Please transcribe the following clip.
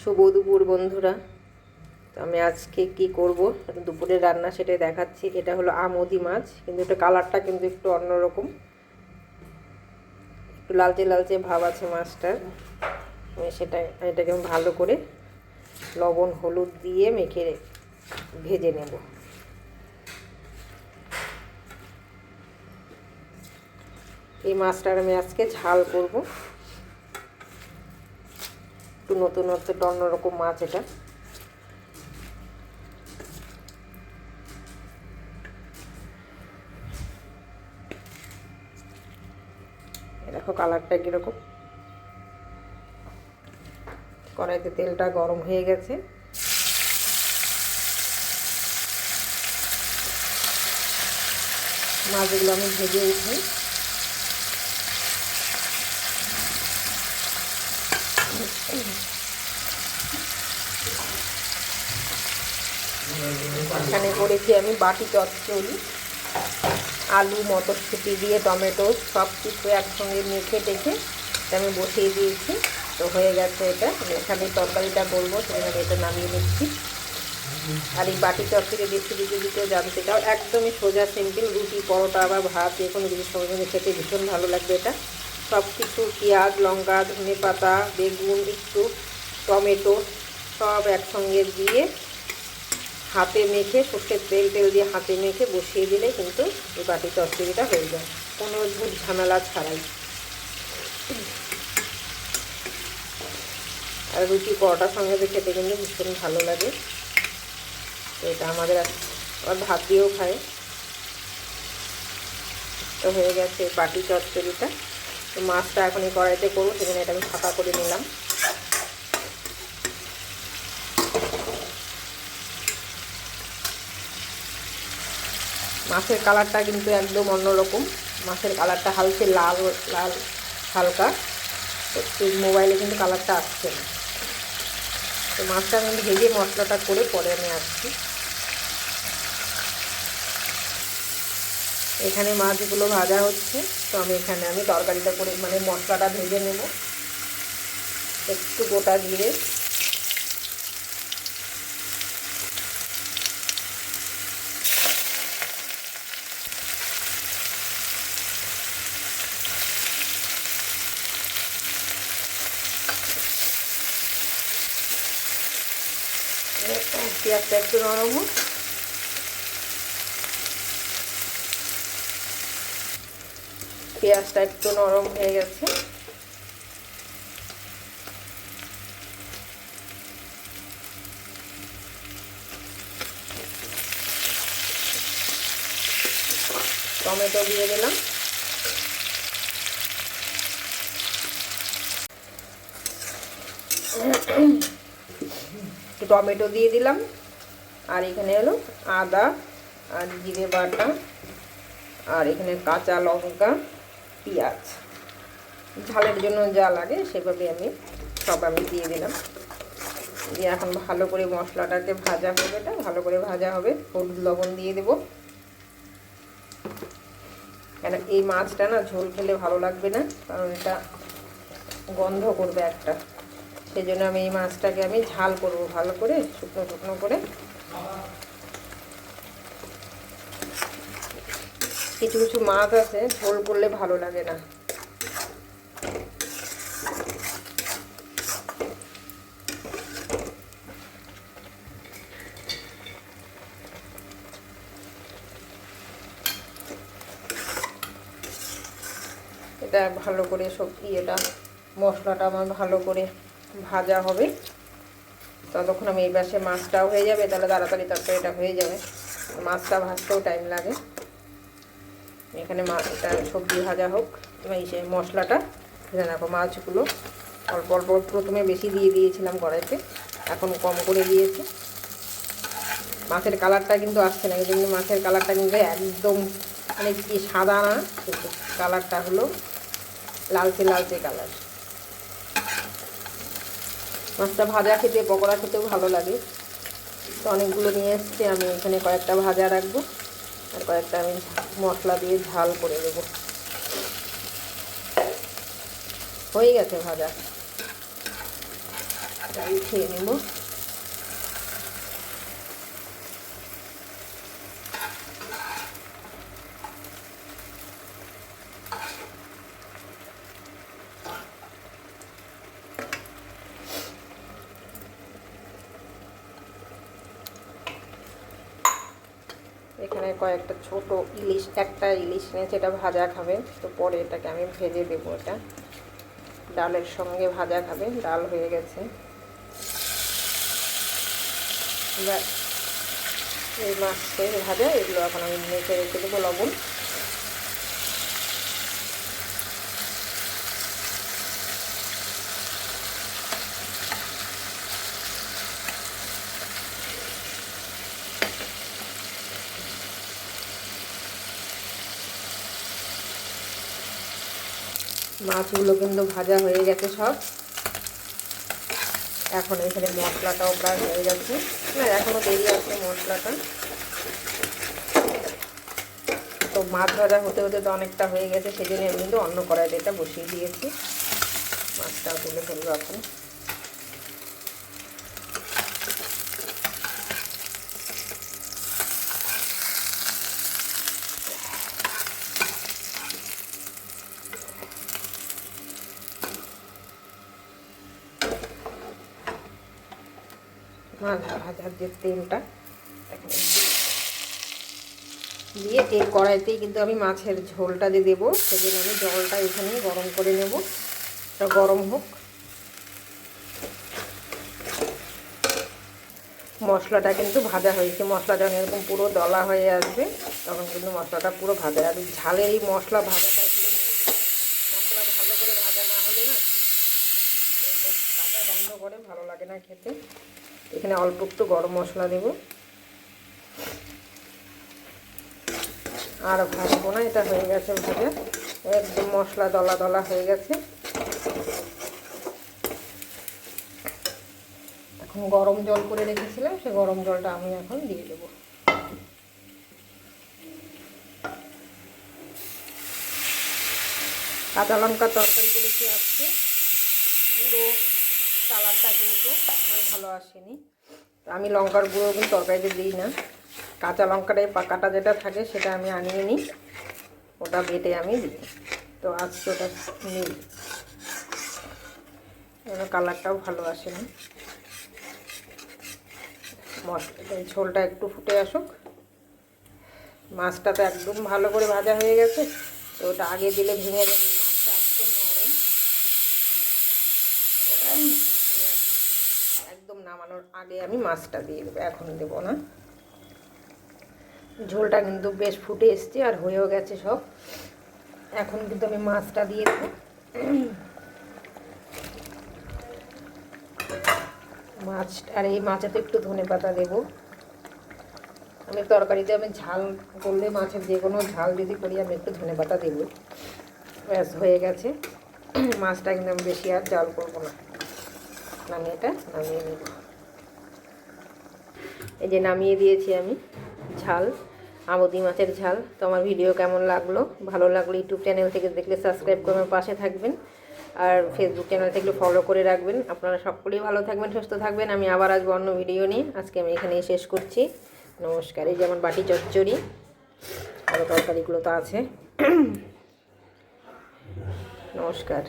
শুভ দুপুর বন্ধুরা। তো আমি আজকে কি করব দুপুরের রান্না সেটাই দেখাচ্ছি। এটা হলো আমোদি মাছ, কিন্তু এটা কালারটা কিন্তু একটু অন্যরকম, একটু লালচে লালচে ভাব আছে মাছটার। আমি এটাকে ভালো করে লবণ হলুদ দিয়ে মেখে ভেজে নেব। এই মাছটার আমি আজকে ঝাল করব। একটু নতুনত্ব অন্যরকম মাছ এটা। দেখো কালারটা কীরকম। কড়াইতে তেলটা গরম হয়ে গেছে। মাছগুলো আমি ভেজে উঠি। এখানে করেছি আমি বাটি চচ্চড়ি, আলু মটরশুঁটি দিয়ে টমেটো সব কিছু একসঙ্গে মেখে টেখে আমি বসিয়ে দিয়েছি। তো হয়ে গেছে এটা। আমি এখানে তরকারিটা করবো, সেখানে এটা নামিয়ে নিচ্ছি। আর এই বাটি চচ্চড়ি রেসিপি যদি কেউ জানতে চাও, একদমই সোজা সিম্পল, রুটি পরোটা বা ভাত যে কোনো জিনিস সঙ্গে খেতে ভীষণ ভালো লাগবে এটা। সব কিছু পেঁয়াজ লঙ্কা ধনে পাতা বেগুন একটু টমেটো সব একসঙ্গে দিয়ে হাতে মেখে সর্ষের তেল দিয়ে হাতে মেখে বসিয়ে দিলে কিন্তু এই বাটি চচ্চড়িটা হয়ে যায়, কোনো ঝুট ঝামেলা ছাড়াই। আর রুটি পরোটার সঙ্গে খেতে কিন্তু ভীষণ ভালো লাগে। তো এটা আমাদের আবার ভাত দিয়েও খায়। তো হয়ে গেছে বাটি চচ্চড়িটা। তো মাছটা এখন এই কড়াইতে করবো, সেখানে এটা আমি ফাঁকা করে নিলাম। মাছের কালারটা কিন্তু একদম অন্যরকম। মাছের কালারটা হালকা লাল লাল হালকা, একটু মোবাইলে কিন্তু কালারটা আসছে না। তো মাছটা আমি ভেজে মশলাটা করে পরে আমি আসছি। এখানে মাছগুলো ভাজা হচ্ছে। তো আমি তরকারিটা করে মশলাটা ভেজে নেব। একটু গোটা জিরে, পেঁয়াজটা একটু নরম হোক। পেঁয়াজটা একটু নরম হয়ে গেছে। টমেটো দিয়ে দিলাম। টমেটো দিয়ে দিলাম। আর এখানে হলো আদা আর জিরে বাটা, আর এখানে কাঁচা লঙ্কা পেঁয়াজ, ঝালের জন্য যা লাগে সেভাবে আমি দিয়ে দিলাম। দিয়ে এখন ভালো করে মশলাটাকে ভাজা হবে। এটা ভালো করে ভাজা হবে। হলুদ লবণ দিয়ে দেবো, কেন এই মাছটা না ঝোল খেলে ভালো লাগবে না, কারণ এটা গন্ধ করবে একটা। সেই জন্য আমি এই মাছটাকে ঝাল করব ভালো করে, শুকনো শুকনো করে। কিছু কিছু মাছ আছে ঝোল করলে ভালো লাগে না। এটা ভালো করে মশলাটা আমার ভালো করে ভাজা হবে। ততক্ষণ আমি এই পাশে মাছটাও হয়ে যাবে, তাহলে তাড়াতাড়ি তরকারিটা হয়ে যাবে। মাছটা ভাজতেও টাইম লাগে। এখানে এটা সবজি ভাজা হোক, সেই মশলাটা ভেজে রাখো। মাছগুলো অল্প অল্প প্রথমে বেশি দিয়ে দিয়েছিলাম কড়াইতে, এখন কম করে দিয়েছি। মাছের কালারটা কিন্তু আসছে না, কিন্তু মাছের কালারটা কিন্তু একদম কি সাদা না, কিন্তু কালারটা হলো লালচে লালচে কালার। মাছটা ভাজা খেতে পকোড়া খেতেও ভালো লাগে। তো অনেকগুলো নিয়ে এসেছি, আমি এখানে কয়েকটা ভাজা রাখবো আর কয়েকটা আমি মশলা দিয়ে ঝাল করে দেবো। হয়ে গেছে ভাজা। উঠিয়ে নেব। এখানে কয়েকটা ছোট ইলিশ, একটা ইলিশ নিয়েছে, এটা ভাজা খাবে, তো পরে এটাকে আমি ভেজে দেবো। এটা ডালের সঙ্গে ভাজা খাবে। ডাল হয়ে গেছে। এই মাছের ভাজা এগুলো এখন আমি মেখে রেখে দেবো লবণ। মাছগুলো কিন্তু ভাজা হয়ে গেছে সব। এখন এখানে মশলাটাও প্রায় হয়ে গেছে, না এখনও দেরি আছে মশলাটা। তো মাছ ভাজা হতে হতে তো অনেকটা হয়ে গেছে, সেই জন্য আমি কিন্তু অন্য কড়াইতে এটা বসিয়ে দিয়েছি। মাছটা তুলে ফেলবো এখন। মাছ ভাজার যে তেলটা দিয়ে এই কড়াইতেই কিন্তু আমি মাছের ঝোলটা দিয়ে দেবো। সেজন্য আমি জলটা এখানে গরম করে নেব। এটা গরম হোক। মশলাটা কিন্তু ভাজা হয়েছে। মশলা যখন এরকম পুরো দলা হয়ে আসবে তখন কিন্তু মশলাটা পুরো ভাজা। আর ঝালের এই মশলা ভাজাটা হলে মশলা ভালো করে ভাজা না হলে না কাঁচা গন্ধ করে, ভালো লাগে না খেতে। এখানে অল্প একটু গরম মশলা দেব। আর ভাজবো না, এটা হয়ে গেছে ভাজা। একদম মশলা দলা দলা হয়ে গেছে। এখন গরম জল করে রেখেছিলাম, সে গরম জলটা আমি এখন দিয়ে দেবো। কাঁচা লঙ্কা তরকারি করেছি আজকে, পুরো কালারটা কিন্তু আমার ভালো আসেনি। আমি লঙ্কার গুঁড়ো কিন্তু তরকারিতে দিই না। কাঁচা লঙ্কাটাই পাকাটা যেটা থাকে সেটা আমি আনিয়ে নিই, ওটা বেটে আমি দিই। তো আজকে ওটা নিই, কালারটাও ভালো আসেনি। মশলা ঝোলটা একটু ফুটে আসুক। মাছটা তো একদম ভালো করে ভাজা হয়ে গেছে, তো ওটা আগে দিলে ভেঙে যাবে। মাছটা একদম নরম। একদম নামানোর আগে আমি মাছটা দিয়ে দেবো, এখন দেবো না। ঝোলটা কিন্তু বেশ ফুটে এসছে আর হয়েও গেছে সব। এখন কিন্তু আমি মাছটা দিয়ে দেবো। মাছ, আর এই মাছে তো একটু ধনেপাতা দেবো। আমি তরকারিতে আমি ঝাল করলে, মাছের যে কোনো ঝাল যদি করি আমি একটু ধনেপাতা দেবো। ব্যাস হয়ে গেছে। মাছটা কিন্তু আমি বেশি আর জাল করবো না। আমি এটা নামিয়ে নেব। এই যে নামিয়ে দিয়েছি আমি ঝাল, আমুদি মাছের ঝাল। তো আমার ভিডিও কেমন লাগলো, ভালো লাগলো ইউটিউব চ্যানেল থেকে দেখলে সাবস্ক্রাইব করে আমার পাশে থাকবেন, আর ফেসবুক চ্যানেল থেকে ফলো করে রাখবেন। আপনারা সকলেই ভালো থাকবেন, সুস্থ থাকবেন। আমি আবার আসবো অন্য ভিডিও নিয়ে। আজকে আমি এখানেই শেষ করছি। নমস্কার। এই যেমন বাটি চচ্চড়ি, আরও তরকারিগুলো তো আছে। নমস্কার।